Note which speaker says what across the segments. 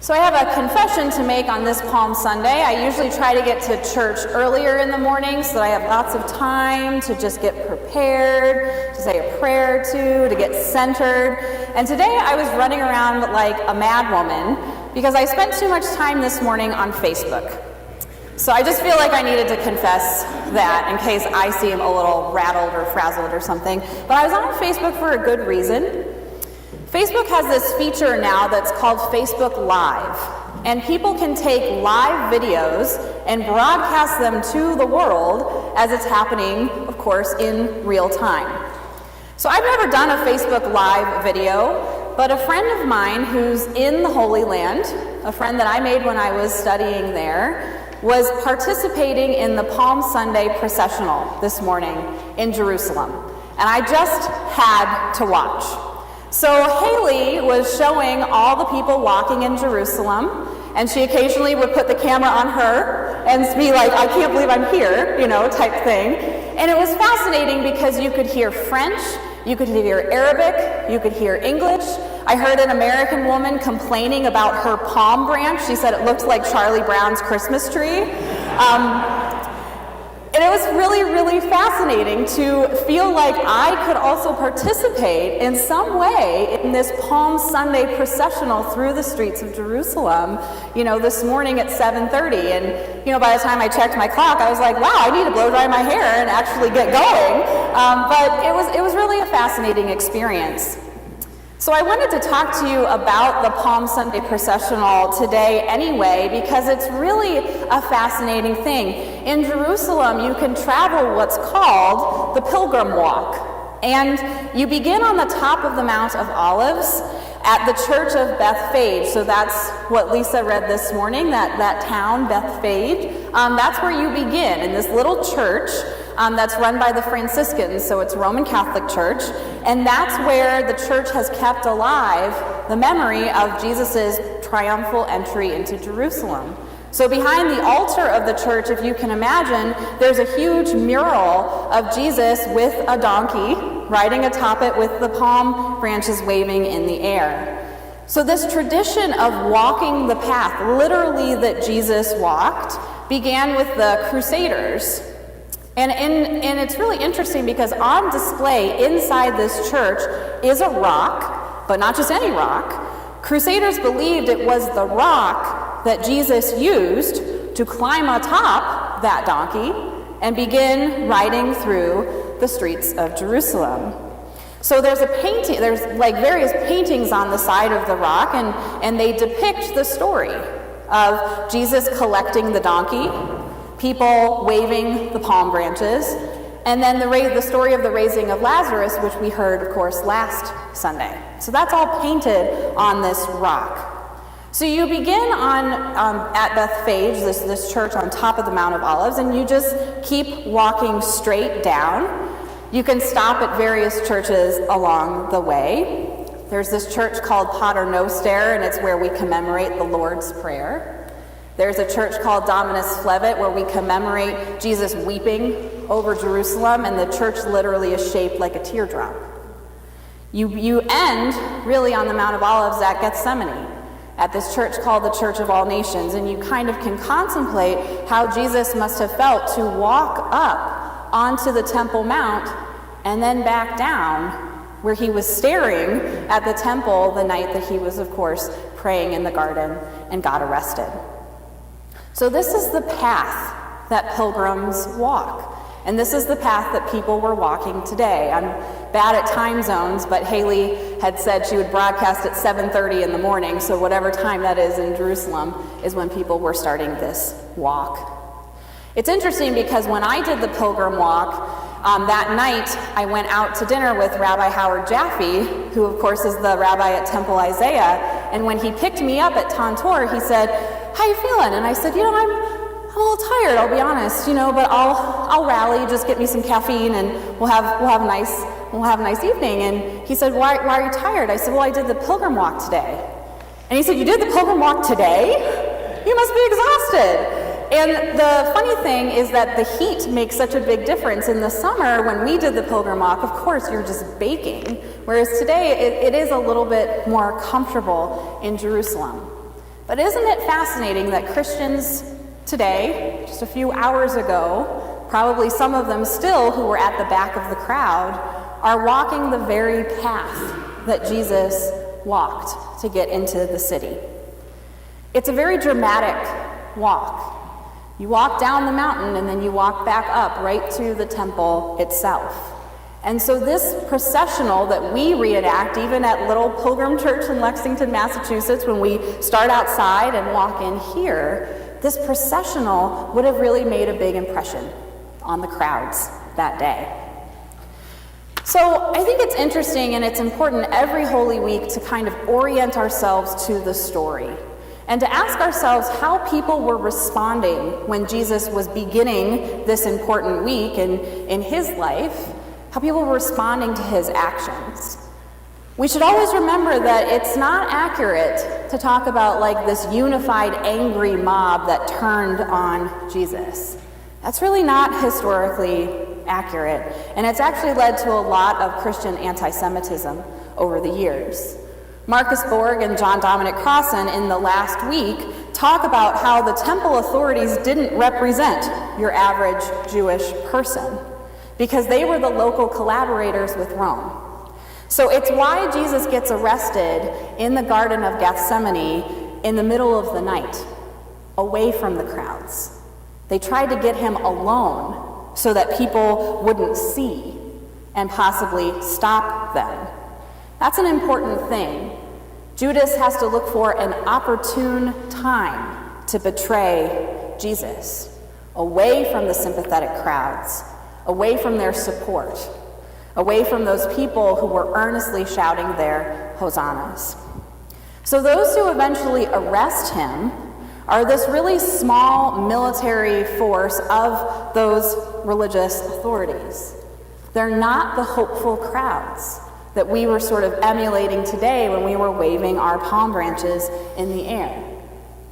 Speaker 1: So I have a confession to make on this Palm Sunday. I usually try to get to church earlier in the morning so that I have lots of time to just get prepared, to say a prayer to get centered. And today I was running around like a mad woman because I spent too much time this morning on Facebook. So I just feel like I needed to confess that in case I seem a little rattled or frazzled or something. But I was on Facebook for a good reason. Facebook has this feature now that's called Facebook Live, and people can take live videos and broadcast them to the world as it's happening, of course, in real time. So I've never done a Facebook Live video, but a friend of mine who's in the Holy Land, a friend that I made when I was studying there, was participating in the Palm Sunday processional this morning in Jerusalem, and I just had to watch. So Haley was showing all the people walking in Jerusalem, and she occasionally would put the camera on her and be like, I can't believe I'm here, type thing. And it was fascinating because you could hear French, you could hear Arabic, you could hear English. I heard an American woman complaining about her palm branch. She said it looked like Charlie Brown's Christmas tree. And it was really, really fascinating to feel like I could also participate in some way in this Palm Sunday processional through the streets of Jerusalem, this morning at 7:30. And, by the time I checked my clock, I was like, wow, I need to blow dry my hair and actually get going. But it was really a fascinating experience. So I wanted to talk to you about the Palm Sunday processional today anyway, because it's really a fascinating thing. In Jerusalem, you can travel what's called the Pilgrim Walk. And you begin on the top of the Mount of Olives at the Church of Bethphage. So that's what Lisa read this morning, that town, Bethphage. That's where you begin, in this little church that's run by the Franciscans, so it's Roman Catholic Church. And that's where the church has kept alive the memory of Jesus' triumphal entry into Jerusalem. So behind the altar of the church, if you can imagine, there's a huge mural of Jesus with a donkey, riding atop it with the palm branches waving in the air. So this tradition of walking the path, literally that Jesus walked, began with the Crusaders. And it's really interesting because on display inside this church is a rock, but not just any rock. Crusaders believed it was the rock that Jesus used to climb atop that donkey and begin riding through the streets of Jerusalem. So there's like various paintings on the side of the rock, and they depict the story of Jesus collecting the donkey, people waving the palm branches, and then the story of the raising of Lazarus, which we heard, of course, last Sunday. So that's all painted on this rock. So you begin at Bethphage, this church on top of the Mount of Olives, and you just keep walking straight down. You can stop at various churches along the way. There's this church called Pater Noster, and it's where we commemorate the Lord's Prayer. There's a church called Dominus Flevit where we commemorate Jesus weeping over Jerusalem, and the church literally is shaped like a teardrop. You end really on the Mount of Olives at Gethsemane, at this church called the Church of All Nations, and you kind of can contemplate how Jesus must have felt to walk up onto the Temple Mount and then back down where he was staring at the temple the night that he was, of course, praying in the garden and got arrested. So this is the path that pilgrims walk. And this is the path that people were walking today. I'm bad at time zones, but Haley had said she would broadcast at 7:30 in the morning, so whatever time that is in Jerusalem is when people were starting this walk. It's interesting because when I did the Pilgrim Walk, that night I went out to dinner with Rabbi Howard Jaffe, who of course is the rabbi at Temple Isaiah, and when he picked me up at Tantor, he said, "How you feeling?" And I said, I'm a little tired, I'll be honest, but I'll rally, just get me some caffeine, and we'll have a nice evening. And he said, why are you tired? I said, well, I did the Pilgrim Walk today. And he said, you did the Pilgrim Walk today? You must be exhausted. And the funny thing is that the heat makes such a big difference. In the summer, when we did the Pilgrim Walk, of course, you're just baking. Whereas today, it is a little bit more comfortable in Jerusalem. But isn't it fascinating that Christians today, just a few hours ago, probably some of them still who were at the back of the crowd, are walking the very path that Jesus walked to get into the city? It's a very dramatic walk. You walk down the mountain and then you walk back up right to the temple itself. And so this processional that we reenact, even at Little Pilgrim Church in Lexington, Massachusetts, when we start outside and walk in here, this processional would have really made a big impression on the crowds that day. So I think it's interesting and it's important every Holy Week to kind of orient ourselves to the story and to ask ourselves how people were responding when Jesus was beginning this important week in his life, how people were responding to his actions. We should always remember that it's not accurate to talk about like this unified angry mob that turned on Jesus. That's really not historically accurate, and it's actually led to a lot of Christian anti-Semitism over the years. Marcus Borg and John Dominic Crossan in the last week talk about how the temple authorities didn't represent your average Jewish person because they were the local collaborators with Rome. So it's why Jesus gets arrested in the Garden of Gethsemane in the middle of the night, away from the crowds. They tried to get him alone so that people wouldn't see and possibly stop them. That's an important thing. Judas has to look for an opportune time to betray Jesus, away from the sympathetic crowds, away from their support, away from those people who were earnestly shouting their hosannas. So those who eventually arrest him are this really small military force of those religious authorities. They're not the hopeful crowds that we were sort of emulating today when we were waving our palm branches in the air.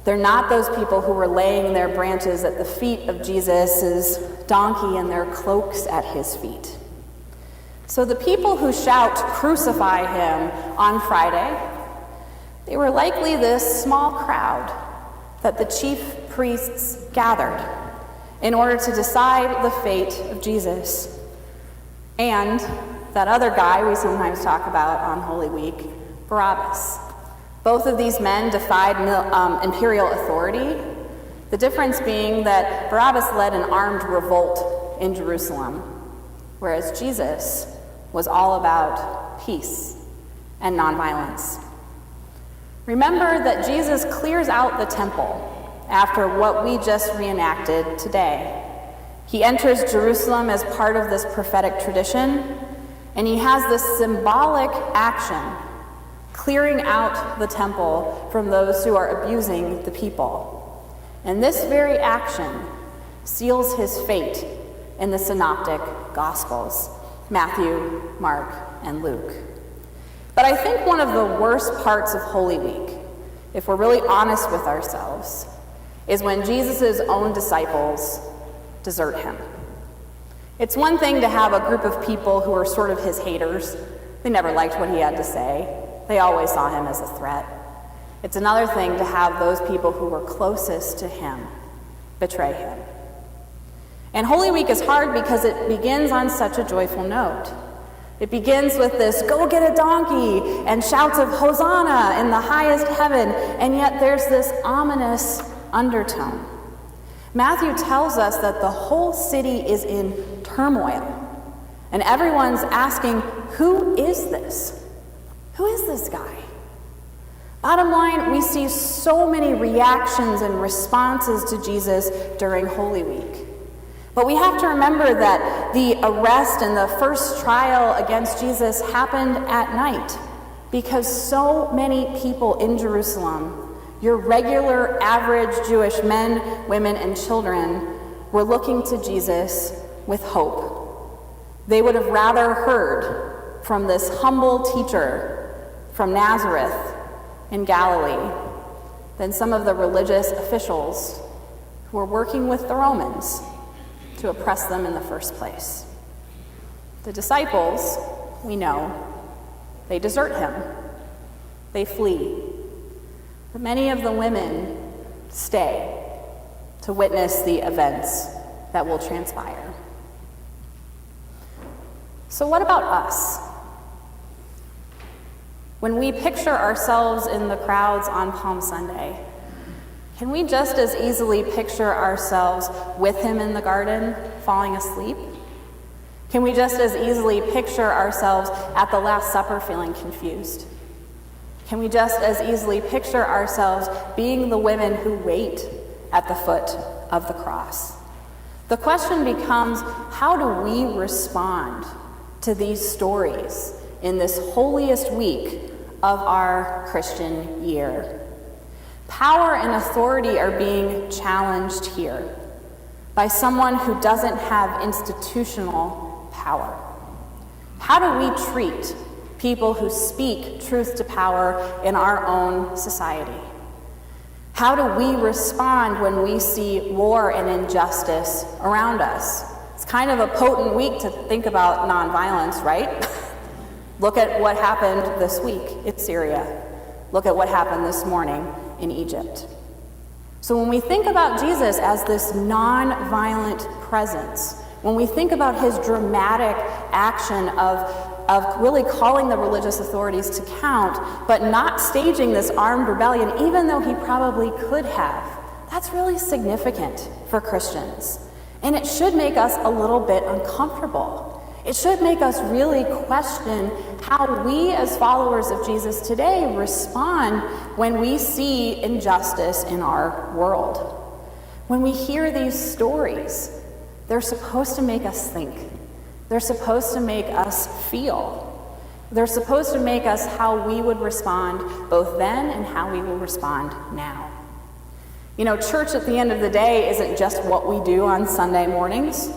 Speaker 1: They're not those people who were laying their branches at the feet of Jesus' donkey and their cloaks at his feet. So the people who shout, "Crucify him," on Friday, they were likely this small crowd that the chief priests gathered in order to decide the fate of Jesus. And that other guy we sometimes talk about on Holy Week, Barabbas. Both of these men defied imperial authority, the difference being that Barabbas led an armed revolt in Jerusalem, whereas Jesus was all about peace and nonviolence. Remember that Jesus clears out the temple after what we just reenacted today. He enters Jerusalem as part of this prophetic tradition, and he has this symbolic action, clearing out the temple from those who are abusing the people. And this very action seals his fate in the synoptic Gospels, Matthew, Mark, and Luke. But I think one of the worst parts of Holy Week, if we're really honest with ourselves, is when Jesus' own disciples desert him. It's one thing to have a group of people who are sort of his haters. They never liked what he had to say. They always saw him as a threat. It's another thing to have those people who were closest to him betray him. And Holy Week is hard because it begins on such a joyful note. It begins with this, "Go get a donkey," and shouts of Hosanna in the highest heaven, and yet there's this ominous undertone. Matthew tells us that the whole city is in turmoil, and everyone's asking, who is this? Who is this guy? Bottom line, we see so many reactions and responses to Jesus during Holy Week. But we have to remember that the arrest and the first trial against Jesus happened at night because so many people in Jerusalem, your regular average Jewish men, women, and children, were looking to Jesus with hope. They would have rather heard from this humble teacher from Nazareth in Galilee than some of the religious officials who were working with the Romans to oppress them in the first place. The disciples, we know, they desert him. They flee. But many of the women stay to witness the events that will transpire. So what about us? When we picture ourselves in the crowds on Palm Sunday, can we just as easily picture ourselves with him in the garden, falling asleep? Can we just as easily picture ourselves at the Last Supper feeling confused? Can we just as easily picture ourselves being the women who wait at the foot of the cross? The question becomes, how do we respond to these stories in this holiest week of our Christian year? Power and authority are being challenged here by someone who doesn't have institutional power. How do we treat people who speak truth to power in our own society? How do we respond when we see war and injustice around us? It's kind of a potent week to think about nonviolence, right? Look at what happened this week in Syria. Look at what happened this morning in Egypt. So when we think about Jesus as this non-violent presence, when we think about his dramatic action of really calling the religious authorities to count, but not staging this armed rebellion, even though he probably could have, that's really significant for Christians. And it should make us a little bit uncomfortable. It should make us really question how we as followers of Jesus today respond when we see injustice in our world. When we hear these stories, they're supposed to make us think. They're supposed to make us feel. They're supposed to make us how we would respond both then and how we will respond now. You know, church at the end of the day isn't just what we do on Sunday mornings.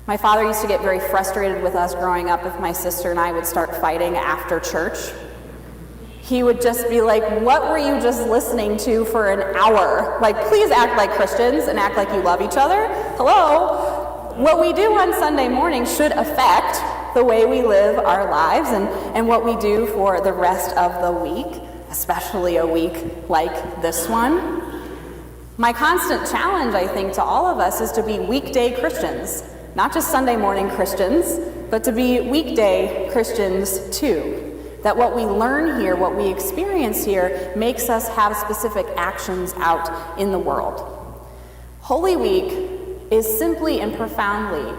Speaker 1: My father used to get very frustrated with us growing up if my sister and I would start fighting after church. He would just be like, what were you just listening to for an hour? Like, please act like Christians and act like you love each other. Hello? What we do on Sunday morning should affect the way we live our lives and what we do for the rest of the week, especially a week like this one. My constant challenge, I think, to all of us is to be weekday Christians. Not just Sunday morning Christians, but to be weekday Christians too. That what we learn here, what we experience here, makes us have specific actions out in the world. Holy Week is simply and profoundly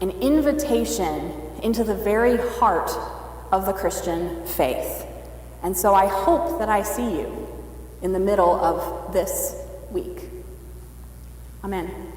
Speaker 1: an invitation into the very heart of the Christian faith. And so I hope that I see you in the middle of this week. Amen.